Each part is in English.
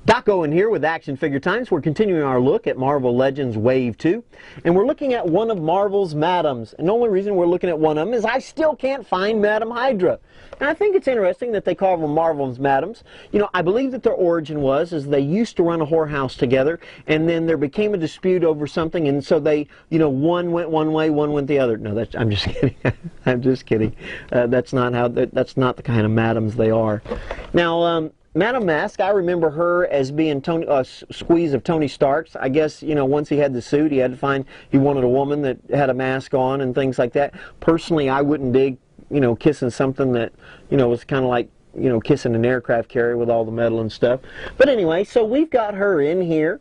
Doc Owen here with Action Figure Times. We're continuing our look at Marvel Legends Wave 2, and we're looking at one of Marvel's Madams. And the only reason we're looking at one of them is I still can't find Madam Hydra. And I think it's interesting that they call them Marvel's Madams. You know, I believe that their origin was they used to run a whorehouse together, and then there became a dispute over something, and so they, you know, one went one way, one went the other. No, I'm just kidding. I'm just kidding. That's not the kind of madams they are. Now, Madam Masque, I remember her as being squeeze of Tony Stark's. I guess, you know, once he had the suit, he wanted a woman that had a mask on and things like that. Personally, I wouldn't dig, you know, kissing something that, you know, was kind of like, you know, kissing an aircraft carrier with all the metal and stuff. But anyway, so we've got her in here.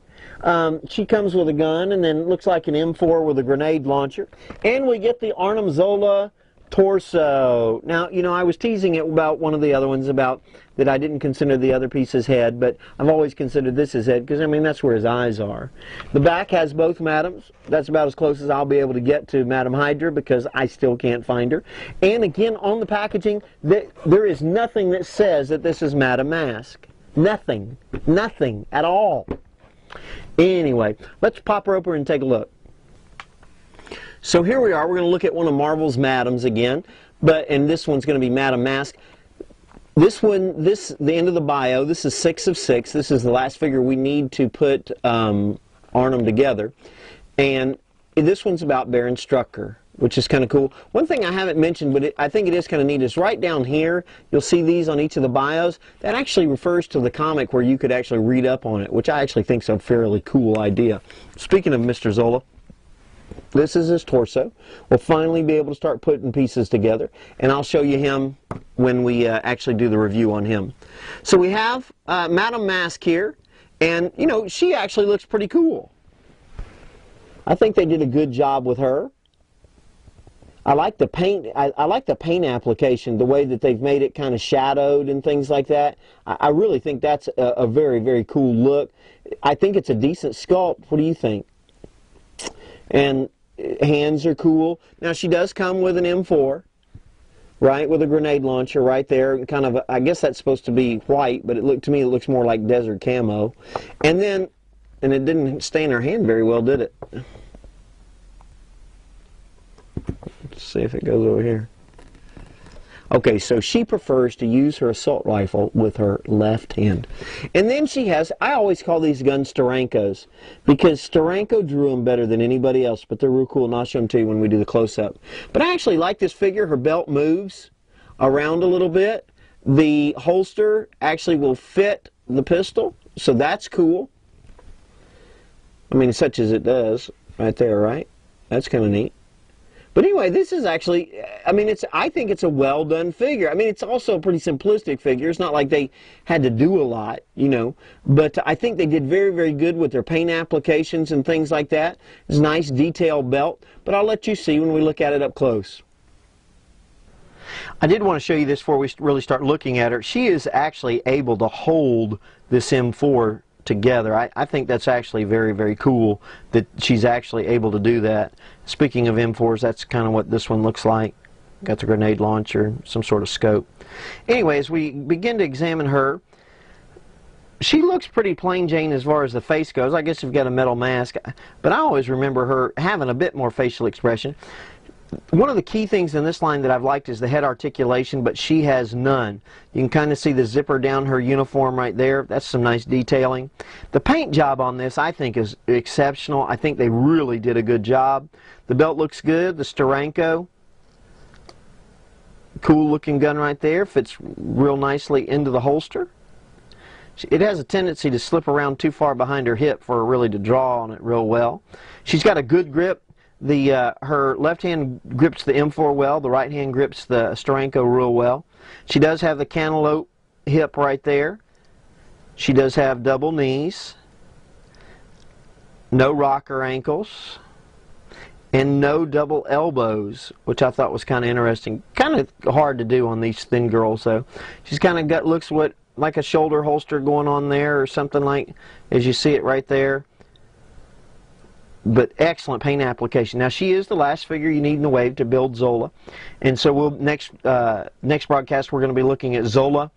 She comes with a gun, and then looks like an M4 with a grenade launcher. And we get the Armin Zola torso. Now, you know, I was teasing it about one of the other ones about that I didn't consider the other piece his head, but I've always considered this his head because, I mean, that's where his eyes are. The back has both madams. That's about as close as I'll be able to get to Madam Hydra because I still can't find her. And again, on the packaging, there is nothing that says that this is Madam Masque. Nothing. Nothing at all. Anyway, let's pop her open and take a look. So here we are. We're going to look at one of Marvel's Madams again, and this one's going to be Madam Masque. This one, the end of the bio, this is 6 of 6. This is the last figure we need to put Arnim together. And this one's about Baron Strucker, which is kind of cool. One thing I haven't mentioned, but I think it is kind of neat, is right down here, you'll see these on each of the bios. That actually refers to the comic where you could actually read up on it, which I actually think is a fairly cool idea. Speaking of Mr. Zola, this is his torso. We'll finally be able to start putting pieces together, and I'll show you him when we actually do the review on him. So we have Madam Masque here, and you know, she actually looks pretty cool. I think they did a good job with her. I like the paint. I like the paint application, the way that they've made it kind of shadowed and things like that. I really think that's a very, very cool look. I think it's a decent sculpt. What do you think? And hands are cool. Now she does come with an M4, right, with a grenade launcher right there. Kind of, I guess that's supposed to be white, but to me it looks more like desert camo. And then, and it didn't stay in her hand very well, did it? Let's see if it goes over here. Okay, so she prefers to use her assault rifle with her left hand. And then she has, I always call these guns Steranko's, because Steranko drew them better than anybody else, but they're real cool, and I'll show them to you when we do the close-up. But I actually like this figure. Her belt moves around a little bit. The holster actually will fit the pistol, so that's cool. I mean, such as it does right there, right? That's kind of neat. But anyway, this is actually, I mean, I think it's a well-done figure. I mean, it's also a pretty simplistic figure. It's not like they had to do a lot, you know. But I think they did very, very good with their paint applications and things like that. It's a nice detailed belt. But I'll let you see when we look at it up close. I did want to show you this before we really start looking at her. She is actually able to hold this M4 together. I think that's actually very, very cool that she's actually able to do that. Speaking of M4s, that's kind of what this one looks like. Got the grenade launcher, some sort of scope. Anyway, as we begin to examine her, she looks pretty plain Jane as far as the face goes. I guess you've got a metal mask, but I always remember her having a bit more facial expression. One of the key things in this line that I've liked is the head articulation, but she has none. You can kind of see the zipper down her uniform right there. That's some nice detailing. The paint job on this, I think, is exceptional. I think they really did a good job. The belt looks good. The Steranko, cool looking gun right there. Fits real nicely into the holster. It has a tendency to slip around too far behind her hip for her really to draw on it real well. She's got a good grip. Her left hand grips the M4 well, the right hand grips the Steranko real well. She does have the cantaloupe hip right there. She does have double knees, no rocker ankles, and no double elbows, which I thought was kind of interesting. Kind of hard to do on these thin girls, though. She's kind of got, looks like a shoulder holster going on there or something like, as you see it right there. But excellent paint application. Now, she is the last figure you need in the wave to build Zola. And so next broadcast we're going to be looking at Zola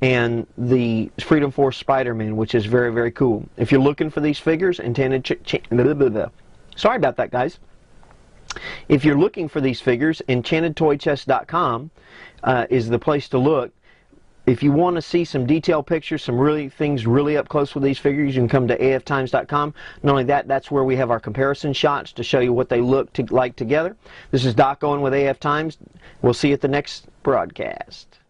and the Freedom Force Spider-Man, which is very, very cool. If you're looking for these figures, sorry about that, guys. If you're looking for these figures, EnchantedToyChest.com is the place to look. If you want to see some detailed pictures, some things really up close with these figures, you can come to aftimes.com. Not only that, that's where we have our comparison shots to show you what they look like together. This is Doc Owen with AF Times. We'll see you at the next broadcast.